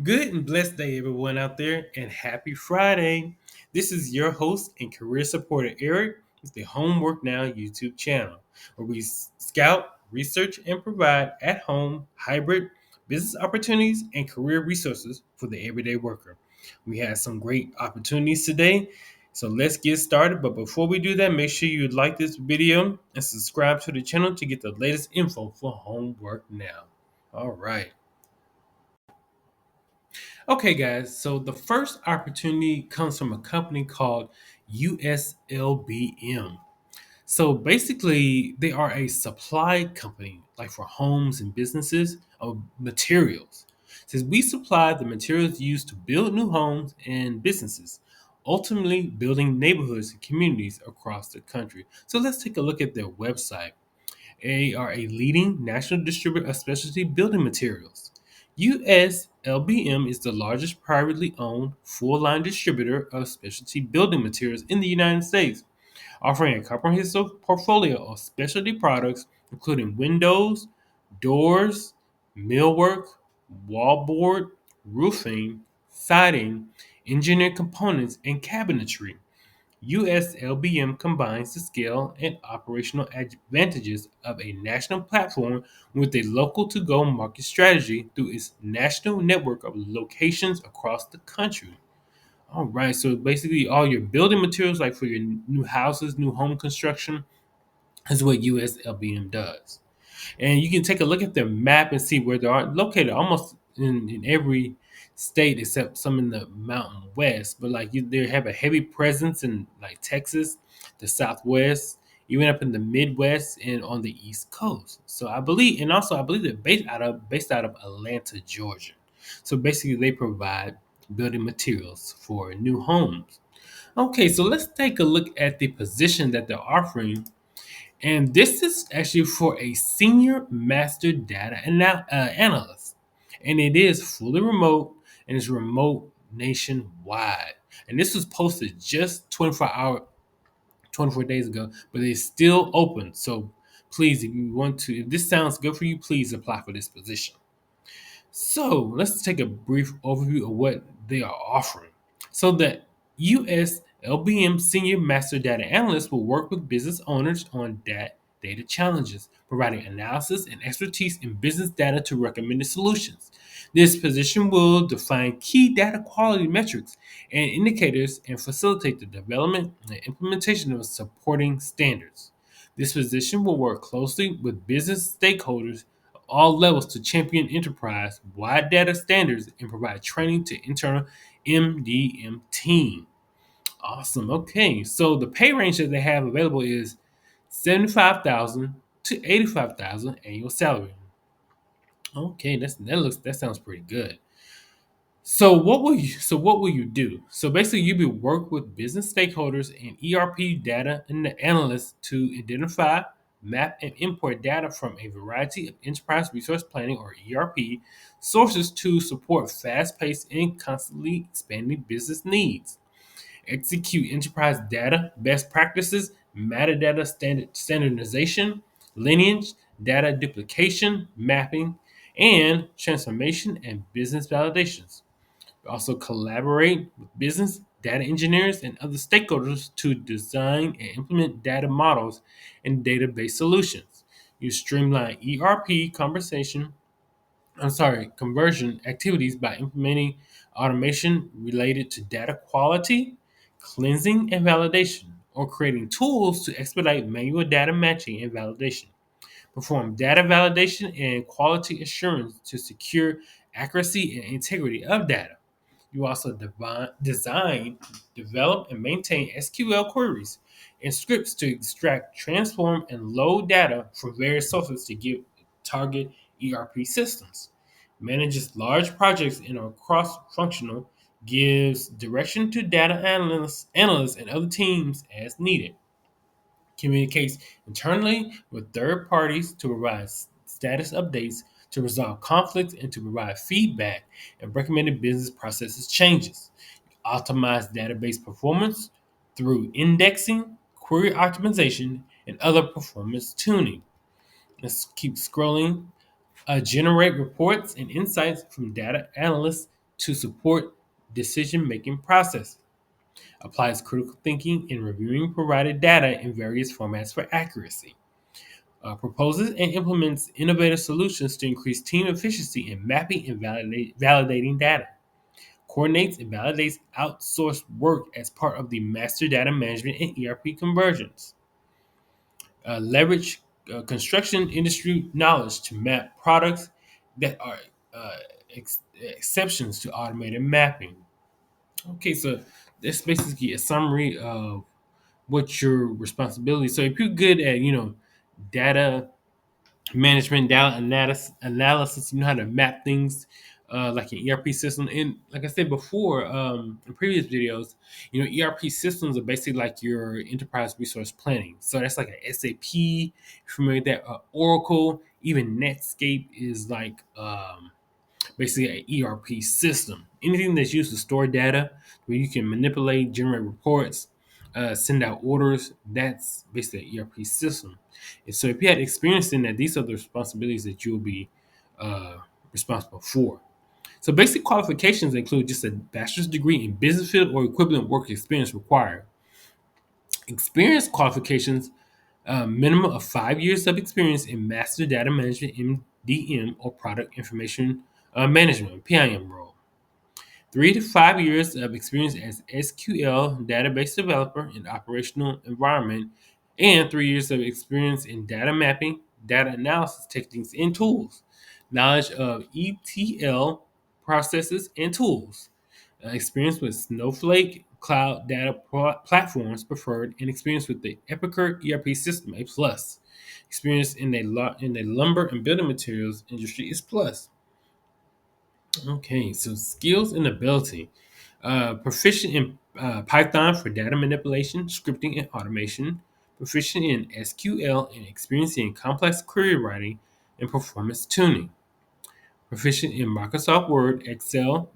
Good and blessed day, everyone out there, and happy Friday. This is your host and career supporter, Eric, with the Homework Now YouTube channel, where we scout, research, and provide at home, hybrid business opportunities and career resources for the everyday worker. We have some great opportunities today, so let's get started. But before we do that, make sure you like this video and subscribe to the channel to get the latest info for Homework Now. All right. Okay, guys, so the first opportunity comes from a company called U.S Lbm. So basically, they are a supply company, like for homes and businesses, of materials. Since we supply the materials used to build new homes and businesses, ultimately building neighborhoods and communities across the country. So let's take a look at their website. They are a leading national distributor of specialty building materials. U.S. Lbm is the largest privately owned full line distributor of specialty building materials in the United States, offering a comprehensive portfolio of specialty products including windows, doors, millwork, wallboard, roofing, siding, engineered components, and cabinetry. U.S. Lbm combines the scale and operational advantages of a national platform with a local to go market strategy through its national network of locations across the country. All right, so basically, all your building materials, like for your new houses, new home construction, is what U.S. Lbm does. And you can take a look at their map and see where they are located almost in every state except some in the mountain west. But like they have a heavy presence in like Texas, the Southwest, even up in the Midwest and on the East Coast. So I believe, and also I believe they're based out of Atlanta, Georgia. So basically, they provide building materials for new homes. Okay, so let's take a look at the position that they're offering, and this is actually for a senior master data analyst. And it is fully remote and it's remote nationwide. And this was posted just 24 days ago, but it's still open. So please, if this sounds good for you, please apply for this position. So let's take a brief overview of what they are offering. So the U.S. Lbm Senior Master Data Analyst will work with business owners on data challenges, providing analysis and expertise in business data to recommend solutions. This position will define key data quality metrics and indicators and facilitate the development and implementation of supporting standards. This position will work closely with business stakeholders all levels to champion enterprise wide data standards and provide training to internal MDM team. Awesome. Okay, so the pay range that they have available is 75,000 to 85,000 annual salary. Okay, that sounds pretty good. So what will you do? So basically you will work with business stakeholders and ERP data and the analysts to identify, map, and import data from a variety of enterprise resource planning or ERP sources to support fast-paced and constantly expanding business needs. Execute enterprise data best practices, metadata standardization, lineage, data duplication, mapping, and transformation and business validations. We also collaborate with business, data engineers, and other stakeholders to design and implement data models and database solutions. You streamline ERP conversion activities by implementing automation related to data quality, cleansing, and validation, or creating tools to expedite manual data matching and validation. Perform data validation and quality assurance to secure accuracy and integrity of data. You also design, develop, and maintain SQL queries and scripts to extract, transform, and load data from various sources to give target ERP systems. Manages large projects in a cross-functional, gives direction to data analysts and other teams as needed, communicates internally with third parties to provide status updates, to resolve conflicts, and to provide feedback and recommended business processes changes. Optimize database performance through indexing, query optimization, and other performance tuning. Let's keep scrolling. Generate reports and insights from data analysts to support decision-making process, applies critical thinking in reviewing provided data in various formats for accuracy, proposes and implements innovative solutions to increase team efficiency in mapping and validating data, coordinates and validates outsourced work as part of the master data management and ERP conversions, leverage construction industry knowledge to map products that are exceptions to automated mapping. Okay, so that's basically a summary of what your responsibility. So if you're good at, data management, data analysis, you know how to map things like an ERP system. And like I said before, in previous videos, ERP systems are basically like your enterprise resource planning. So that's like an SAP, if you're familiar with that, Oracle, even Netscape is like basically an ERP system. Anything that's used to store data where you can manipulate, generate reports, send out orders, that's basically an ERP system. And so if you had experience in that, these are the responsibilities that you'll be uh, responsible for. So basic qualifications include just a bachelor's degree in business field or equivalent work experience required. Experience qualifications, minimum of 5 years of experience in master data management, MDM, or product information management, PIM role. 3 to 5 years of experience as SQL database developer in operational environment, and 3 years of experience in data mapping, data analysis techniques, and tools. Knowledge of ETL processes and tools. Experience with Snowflake cloud data platforms preferred, and experience with the Epicur ERP system A plus. Experience in the lumber and building materials industry is plus. Okay, so skills and ability. Proficient in Python for data manipulation, scripting, and automation. Proficient in SQL and experience in complex query writing and performance tuning. Proficient in Microsoft Word, Excel,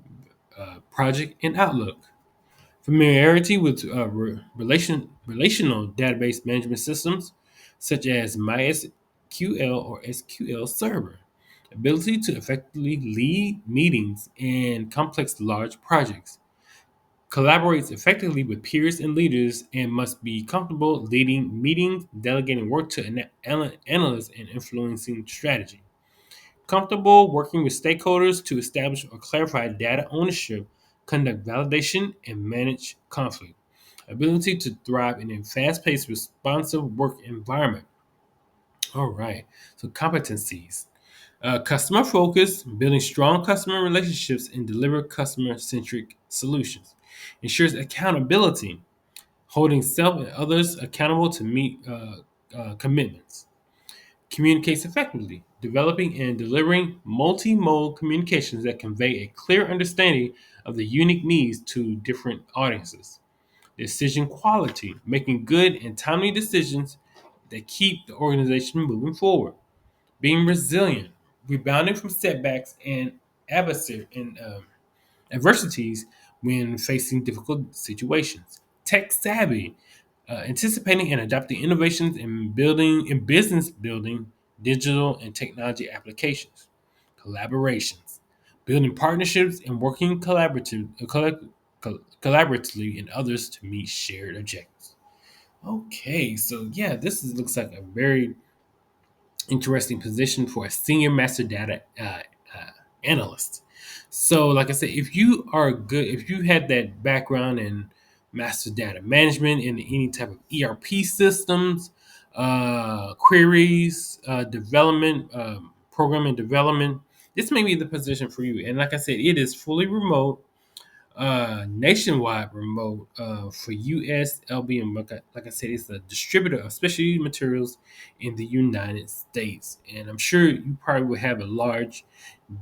Project, and Outlook. Familiarity with relational database management systems such as MySQL or SQL Server. Ability to effectively lead meetings and complex large projects. Collaborates effectively with peers and leaders and must be comfortable leading meetings, delegating work to analysts, and influencing strategy. Comfortable working with stakeholders to establish or clarify data ownership, conduct validation, and manage conflict. Ability to thrive in a fast paced, responsive work environment. All right, so competencies. Customer focus, building strong customer relationships and deliver customer centric solutions. Ensures accountability, holding self and others accountable to meet commitments. Communicates effectively, developing and delivering multimodal communications that convey a clear understanding of the unique needs to different audiences. Decision quality, making good and timely decisions that keep the organization moving forward. Being resilient, rebounding from setbacks and adversities when facing difficult situations. Tech savvy, anticipating and adopting innovations in business building, digital and technology applications. Collaborations, building partnerships and working collaboratively in others to meet shared objectives. Okay, so yeah, looks like a very interesting position for a senior master data analyst. So, like I said, if you had that background in master data management in any type of ERP systems, queries, development, programming development, this may be the position for you. And like I said, it is fully remote, nationwide remote for U.S Lbm. Like I said, it's a distributor of specialty materials in the United States, and I'm sure you probably will have a large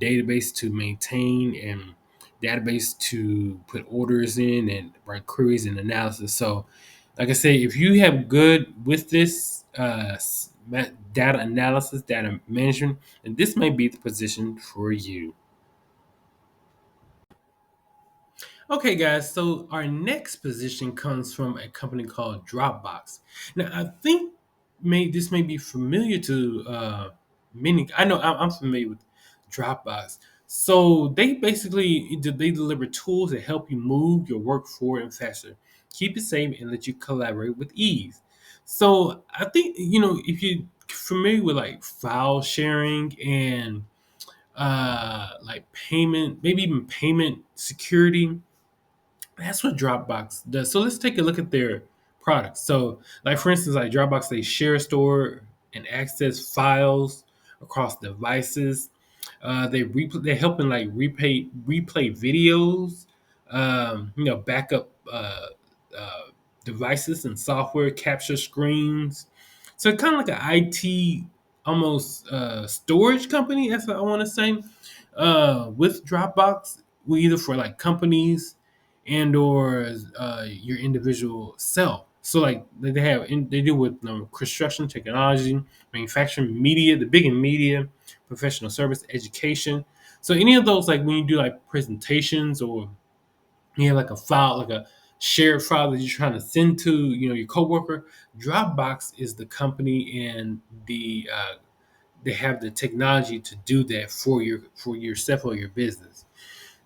database to maintain and database to put orders in and write queries and analysis. So, like I say, if you have good with this data analysis, data management, then this may be the position for you. Okay, guys, so our next position comes from a company called Dropbox. Now, I think this may be familiar to many. I know I'm familiar with Dropbox. So they deliver tools that help you move your work forward and faster, keep it safe, and let you collaborate with ease. So I think if you're familiar with like file sharing and like payment, maybe even payment security, that's what Dropbox does. So let's take a look at their products. So, like for instance, like Dropbox, they share, store, and access files across devices. They help in like replay videos, backup uh, devices and software, capture screens. So kind of like an IT almost storage company, that's what I want to say. With Dropbox, either for like companies and or your individual self. So like they deal with construction, technology, manufacturing, media, the big in media, professional service, education. So any of those, like when you do like presentations or you have like a file, like a shared file that you're trying to send to your coworker, Dropbox is the company and they have the technology to do that for yourself or your business.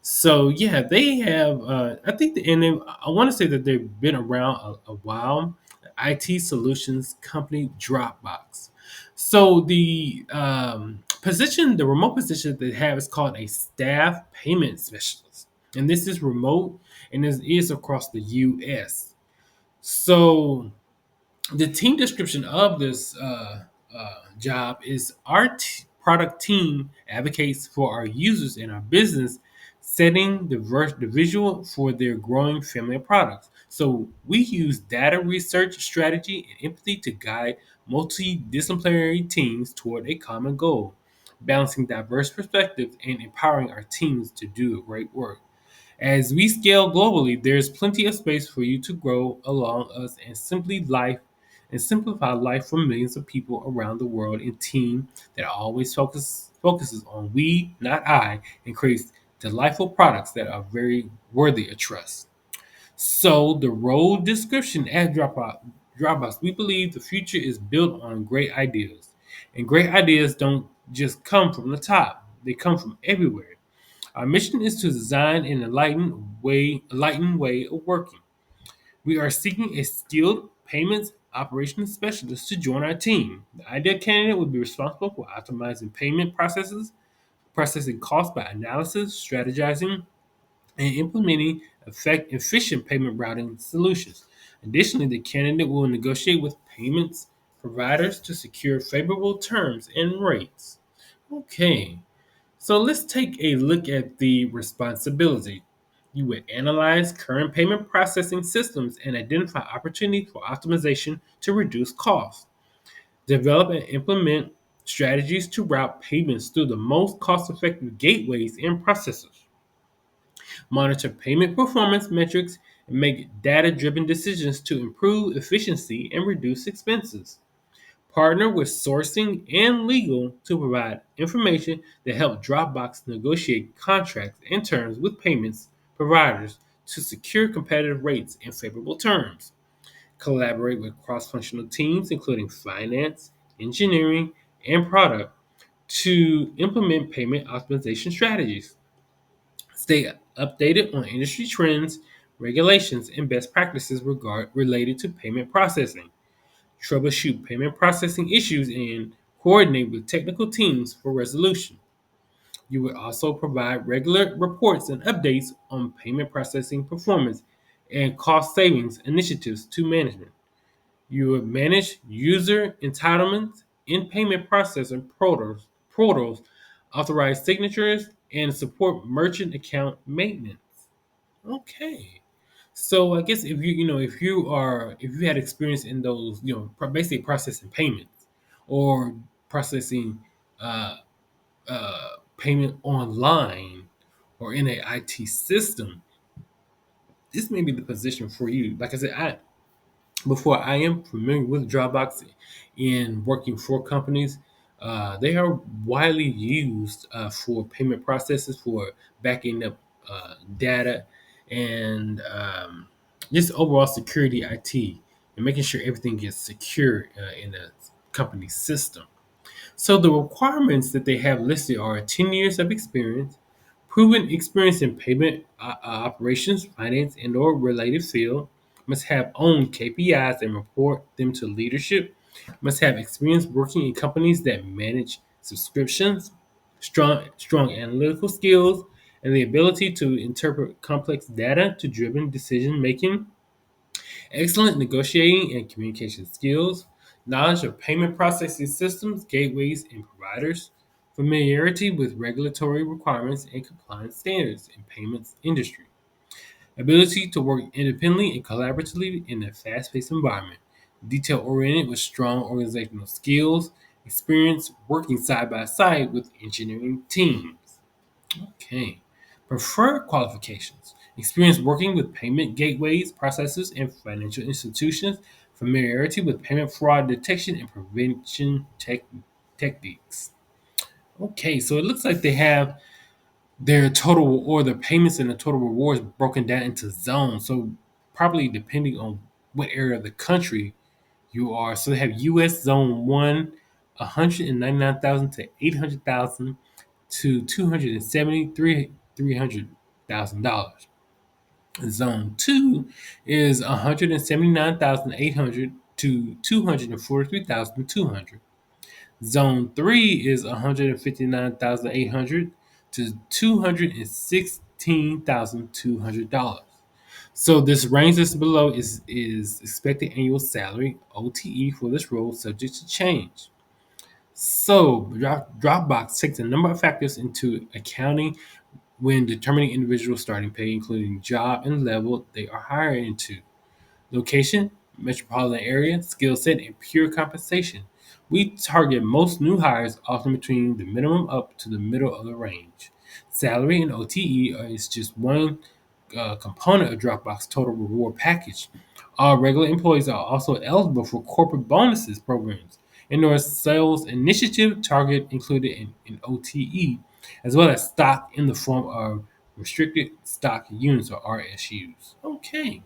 So yeah, they have. I think, and I want to say that they've been around a while. IT solutions company Dropbox. So the remote position that they have is called a staff payment specialist, and this is remote and is across the U.S. So the team description of this job is product team advocates for our users and our business, setting the visual for their growing family of products. So we use data research, strategy, and empathy to guide multidisciplinary teams toward a common goal, balancing diverse perspectives and empowering our teams to do great work. As we scale globally, there's plenty of space for you to grow along us and simplify life for millions of people around the world in team that always focuses on we, not I, and creates delightful products that are very worthy of trust. So the role description at Dropbox, we believe the future is built on great ideas. And great ideas don't just come from the top. They come from everywhere. Our mission is to design an enlightened way of working. We are seeking a skilled payments operations specialist to join our team. The ideal candidate would be responsible for optimizing payment processes, processing costs by analysis, strategizing, and implementing efficient payment routing solutions. Additionally, the candidate will negotiate with payments providers to secure favorable terms and rates. Okay, so let's take a look at the responsibility. You would analyze current payment processing systems and identify opportunities for optimization to reduce costs. Develop and implement strategies to route payments through the most cost effective gateways and processors. Monitor payment performance metrics and make data driven decisions to improve efficiency and reduce expenses. Partner with sourcing and legal to provide information that help Dropbox negotiate contracts and terms with payments providers to secure competitive rates and favorable terms. Collaborate with cross functional teams, including finance, engineering, and product, to implement payment optimization strategies. Stay updated on industry trends, regulations, and best practices related to payment processing. Troubleshoot payment processing issues, and coordinate with technical teams for resolution. You would also provide regular reports and updates on payment processing performance and cost savings initiatives to management. You would manage user entitlements in payment processing portals, authorize signatures, and support merchant account maintenance. Okay. So I guess if you had experience in those basically processing payments or processing uh, payment online or in a IT system, this may be the position for you. Like I said, I am familiar with Dropbox in working for companies. They are widely used for payment processes, for backing up data, and just overall security IT and making sure everything gets secure in a company system. So the requirements that they have listed are 10 years of experience, Proven experience in payment operations, finance, and/or related field. Must have owned KPIs and report them to leadership. Must have experience working in companies that manage subscriptions. Strong analytical skills and the ability to interpret complex data to driven decision making. Excellent negotiating and communication skills, knowledge of payment processing systems, gateways, and providers, familiarity with regulatory requirements and compliance standards in payments industry, ability to work independently and collaboratively in a fast-paced environment, detail-oriented with strong organizational skills, experience working side by side with engineering teams. Okay. Preferred qualifications: experience working with payment gateways, processes, and financial institutions, familiarity with payment fraud detection and prevention techniques. Okay, so it looks like they have their total or the payments and the total rewards broken down into zones. So, probably depending on what area of the country you are. So, they have U.S. Zone 1, 199,000 to 800,000 to 273 $300,000. Zone 2 is 179,800 to 243,200. Zone 3 is 159,800 to $216,200. So this range that's below is expected annual salary (OTE) for this role, subject to change. So Dropbox takes a number of factors into accounting when determining individual starting pay, including job and level they are hired into, location, metropolitan area, skill set, and pure compensation. We target most new hires often between the minimum up to the middle of the range. Salary and OTE is just one component of Dropbox total reward package. All regular employees are also eligible for corporate bonuses programs and or sales initiative target included in OTE, as well as stock in the form of restricted stock units or RSUs. Okay.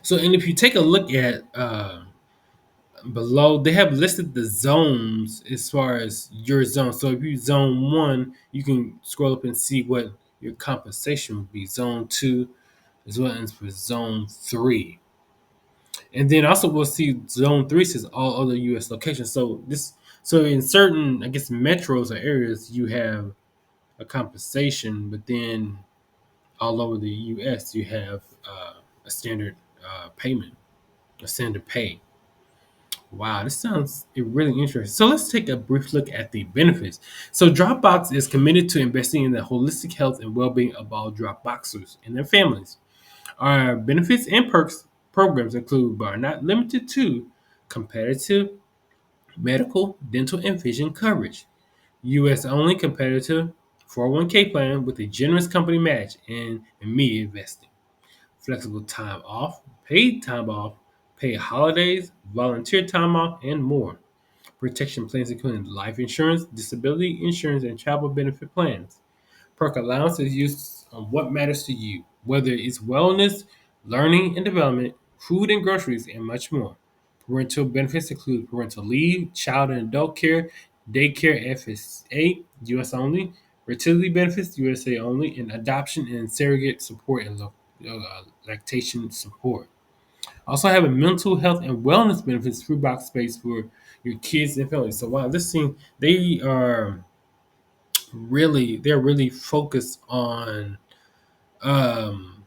So, and if you take a look at below, they have listed the zones as far as your zone. So, if you zone 1, you can scroll up and see what your compensation would be. Zone 2, as well as for zone 3. And then also we'll see zone 3 says all other U.S. locations. So in certain, I guess, metros or areas, you have a compensation, but then all over the U.S., you have a standard payment, a standard pay. Wow, this sounds really interesting. So let's take a brief look at the benefits. So Dropbox is committed to investing in the holistic health and well-being of all Dropboxers and their families. Our benefits and perks programs include, but are not limited to, competitive medical, dental, and vision coverage, U.S. only competitive 401k plan with a generous company match and immediate investing, flexible time off, paid holidays, volunteer time off, and more. Protection plans including life insurance, disability insurance, and travel benefit plans. Perk allowance is used on what matters to you, whether it's wellness, learning and development, food and groceries, and much more. Parental benefits include parental leave, child and adult care, daycare FSA, U.S. only, fertility benefits, USA only, and adoption and surrogate support and lactation support. Also have a mental health and wellness benefits free box space for your kids and families. So wow, this thing they're really um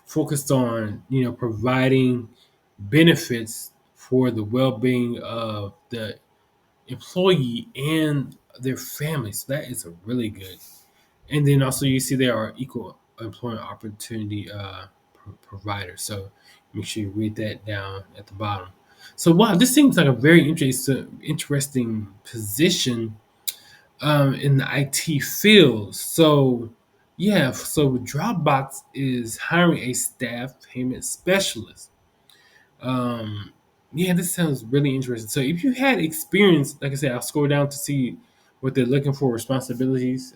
focused on providing benefits for the well-being of the employee and their families. So that is a really good. And then also you see there are equal employment opportunity providers. So make sure you read that down at the bottom. So wow, this seems like a very interesting position in the IT field. So, yeah, so Dropbox is hiring a staff payment specialist. Um, yeah, this sounds really interesting. So, if you had experience, like I said, I'll scroll down to see what they're looking for responsibilities,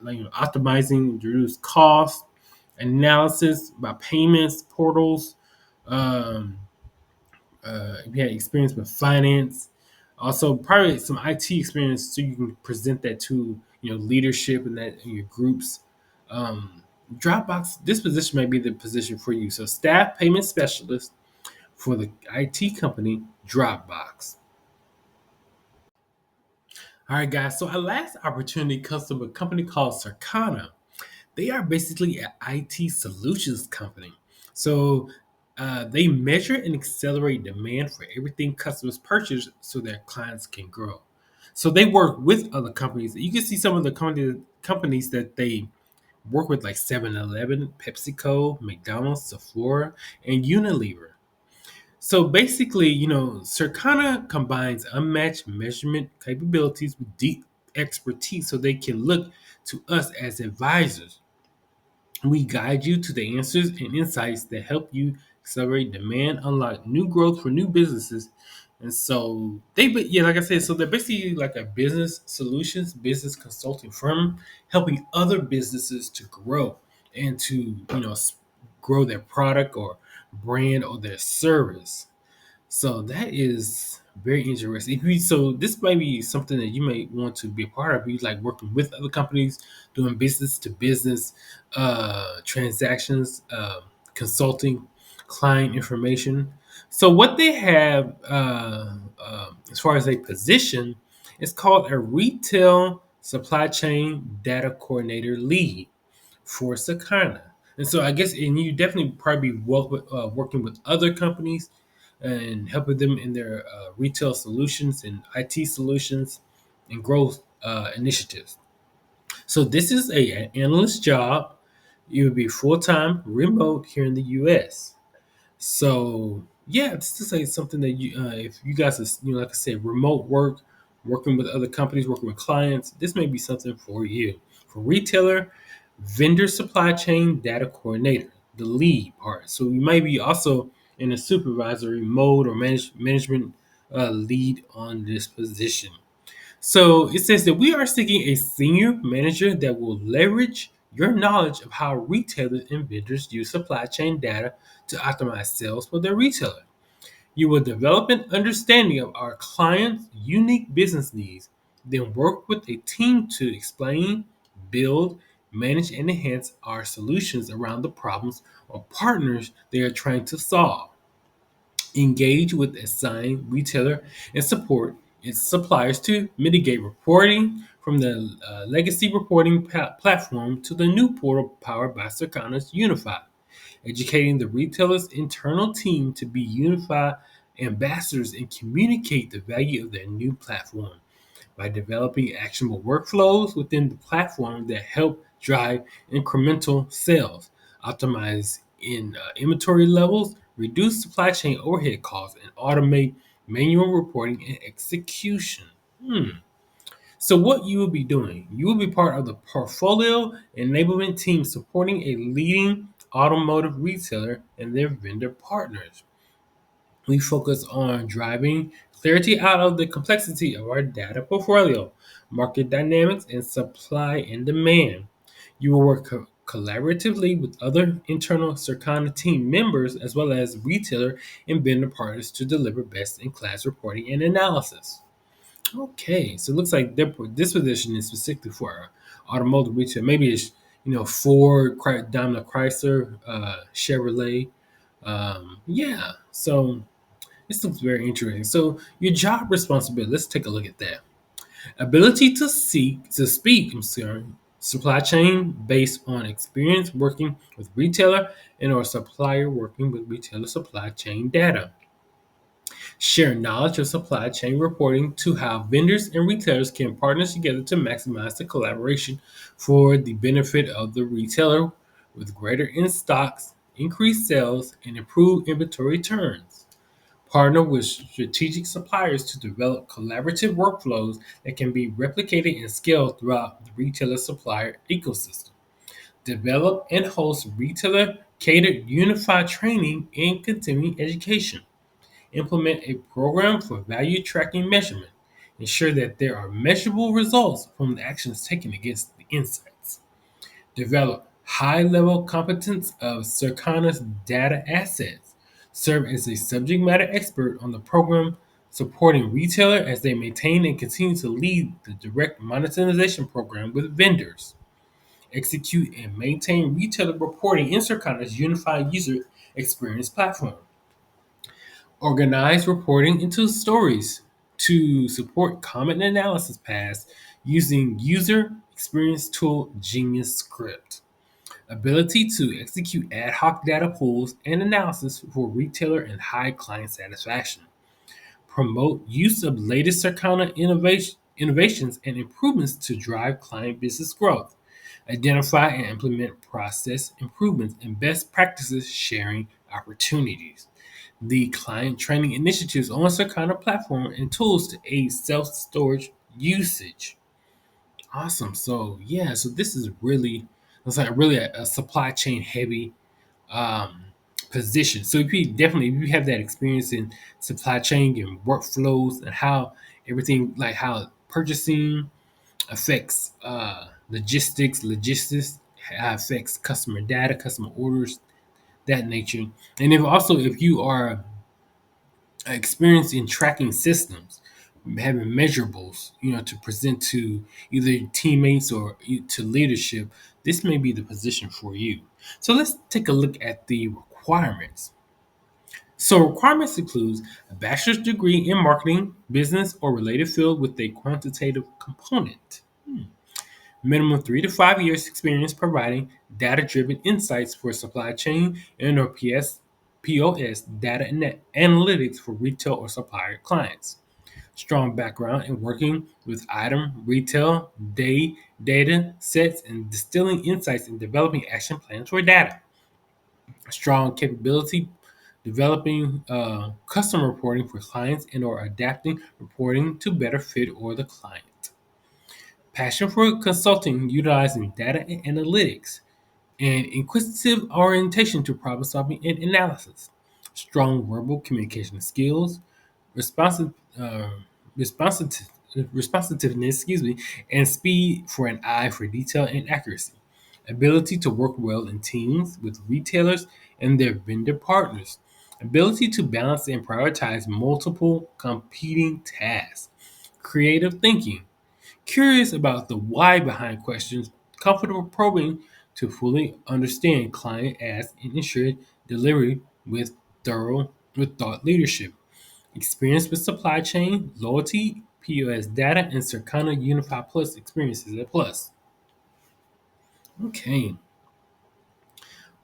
like optimizing, reduce cost, analysis by payments, portals, um, if you had experience with finance, also probably some IT experience, so you can present that to leadership in that in your groups. Um, Dropbox, this position may be the position for you. So, staff payment specialist for the IT company Dropbox. All right, guys. So, our last opportunity comes from a company called Circana. They are basically an IT solutions company. So they measure and accelerate demand for everything customers purchase so their clients can grow. So they work with other companies. You can see some of the companies that they work with, like 7-Eleven, PepsiCo, McDonald's, Sephora, and Unilever. So basically, Circana combines unmatched measurement capabilities with deep expertise so they can look to us as advisors. We guide you to the answers and insights that help you accelerate demand, unlock new growth for new businesses. And so but yeah, like I said, so they're basically like a business solutions, business consulting firm, helping other businesses to grow and to, grow their product or brand or their service. So that is very interesting. So this might be something that you may want to be a part of. You like working with other companies, doing business to business transactions, consulting, client information. So what they have, as far as a position, it's called a retail supply chain data coordinator lead for Circana. And so I guess, and you definitely probably working with other companies and helping them in their retail solutions and IT solutions and growth initiatives. So this is an analyst job. You would be full time, remote here in the U.S. So yeah, it's just like something that if you guys are, like I said, remote work, working with other companies, working with clients, this may be something for you. For retailer, vendor supply chain data coordinator, the lead part. So you might be also in a supervisory mode or management lead on this position. So it says that we are seeking a senior manager that will leverage your knowledge of how retailers and vendors use supply chain data to optimize sales for their retailer. You will develop an understanding of our clients' unique business needs, then work with a team to explain, build, manage, and enhance our solutions around the problems or partners they are trying to solve. Engage with assigned retailer and support its suppliers to mitigate reporting from the legacy reporting platform to the new portal powered by Circana's Unify, educating the retailer's internal team to be unified ambassadors and communicate the value of their new platform by developing actionable workflows within the platform that help drive incremental sales, optimize in inventory levels, reduce supply chain overhead costs, and automate manual reporting and execution. So, what you will be doing, you will be part of the portfolio enablement team supporting a leading automotive retailer and their vendor partners. We focus on driving clarity out of the complexity of our data portfolio, market dynamics, and supply and demand. You will work collaboratively with other internal Circana team members as well as retailer and vendor partners to deliver best in class reporting and analysis. Okay, so it looks like this position is specifically for automotive retail. Maybe it's Ford, Daimler, Chrysler, Chevrolet. Yeah, so this looks very interesting. So your job responsibility. Let's take a look at that. Ability to speak. I'm sorry. Supply chain based on experience working with retailer and or supplier working with retailer supply chain data. Share knowledge of supply chain reporting to how vendors and retailers can partner together to maximize the collaboration for the benefit of the retailer with greater in stocks, increased sales, and improved inventory turns. Partner with strategic suppliers to develop collaborative workflows that can be replicated and scaled throughout the retailer supplier ecosystem. Develop and host retailer catered unified training and continuing education. Implement a program for value tracking measurement. Ensure that there are measurable results from the actions taken against the insights. Develop high level competence of Circana's data assets. Serve as a subject matter expert on the program supporting retailer as they maintain and continue to lead the direct monetization program with vendors, execute and maintain retailer reporting in Circana's unified user experience platform, organize reporting into stories to support comment analysis paths using user experience tool Genius Script, ability to execute ad hoc data pools and analysis for retailer and high client satisfaction, promote use of latest Circana innovations and improvements to drive client business growth, identify and implement process improvements and best practices sharing opportunities, the client training initiatives on Circana platform and tools to aid self-storage usage. Awesome. So yeah, so this is really it's like really a supply chain heavy um, position. So if you have that experience in supply chain and workflows and how everything like how purchasing affects logistics how affects customer data, customer orders, that nature. And if you are experienced in tracking systems, having measurables, to present to either teammates or to leadership, this may be the position for you. So let's take a look at the requirements. So requirements includes a bachelor's degree in marketing, business, or related field with a quantitative component. Minimum 3 to 5 years experience providing data-driven insights for supply chain and or POS data and analytics for retail or supplier clients. Strong background in working with item, retail, data sets, and distilling insights and developing action plans for data. Strong capability developing customer reporting for clients and or adapting reporting to better fit or the client. Passion for consulting utilizing data and analytics and inquisitive orientation to problem solving and analysis. Strong verbal communication skills, responsive, uh, responsive, responsiveness, and speed for an eye for detail and accuracy. Ability to work well in teams with retailers and their vendor partners. Ability to balance and prioritize multiple competing tasks. Creative thinking, curious about the why behind questions, comfortable probing to fully understand client asks and ensure delivery with thought leadership. Experience with supply chain, loyalty, POS data, and Circana Unified Plus experiences a plus. Okay,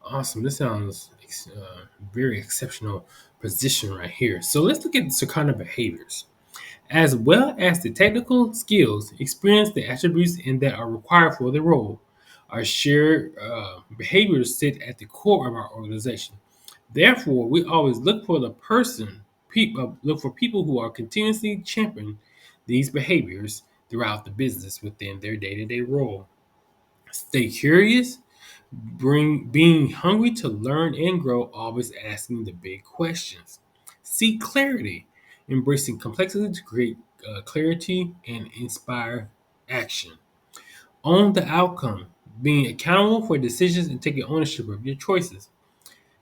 awesome. This sounds very exceptional position right here. So let's look at Circana behaviors, as well as the technical skills, experience, the attributes, and that are required for the role. Our shared behaviors sit at the core of our organization. Therefore, we always look for people who are continuously championing these behaviors throughout the business within their day-to-day role. Stay curious, being hungry to learn and grow, always asking the big questions. Seek clarity, embracing complexity to create clarity and inspire action. Own the outcome, being accountable for decisions and taking ownership of your choices.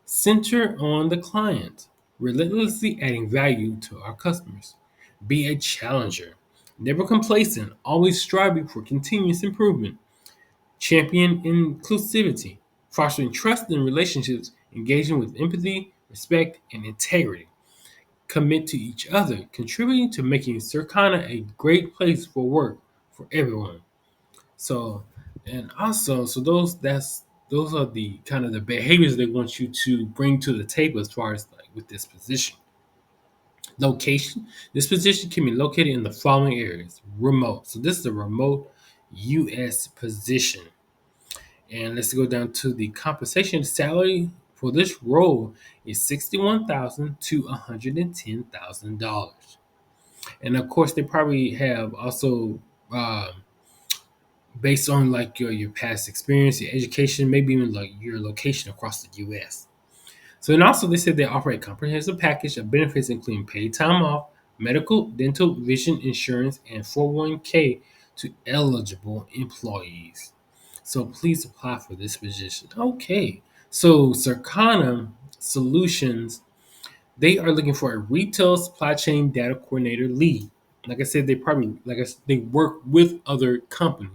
Center on the client, relentlessly adding value to our customers. Be a challenger, never complacent, always striving for continuous improvement. Champion inclusivity, fostering trust in relationships, engaging with empathy, respect, and integrity. Commit to each other, contributing to making Circana a great place for work for everyone. So, and also, so those are the kind of the behaviors they want you to bring to the table as far as like with this position. Location. This position can be located in the following areas. Remote. So this is a remote U.S. position. And let's go down to the compensation salary for this role is $61,000 to $110,000. And of course, they probably have also based on like your past experience, your education, maybe even like your location across the U.S. So, and also they said they offer a comprehensive package of benefits including paid time off, medical, dental, vision insurance, and 401k to eligible employees. So please apply for this position. Okay. So Circana Solutions They are looking for a retail supply chain data coordinator lead. Like I said, they work with other companies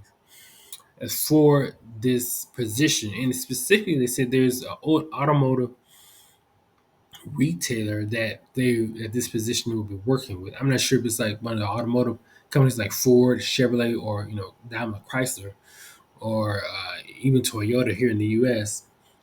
as for this position. And specifically, they said there's an automotive retailer that this position will be working with. I'm not sure if it's like one of the automotive companies like Ford, Chevrolet, or Daimler Chrysler, or even Toyota here in the U.S.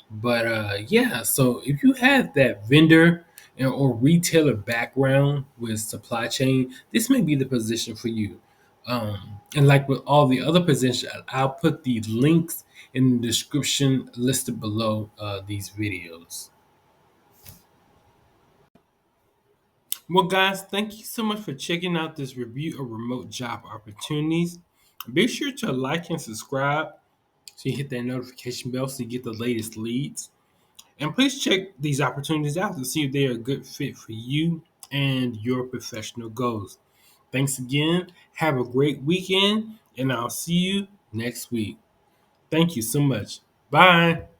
But yeah, so if you have that vendor or retailer background with supply chain, this may be the position for you. And like with all the other positions, I'll put the links in the description listed below these videos. Well, guys, thank you so much for checking out this review of remote job opportunities. Be sure to like and subscribe so you hit that notification bell so you get the latest leads. And please check these opportunities out to see if they are a good fit for you and your professional goals. Thanks again. Have a great weekend, and I'll see you next week. Thank you so much. Bye.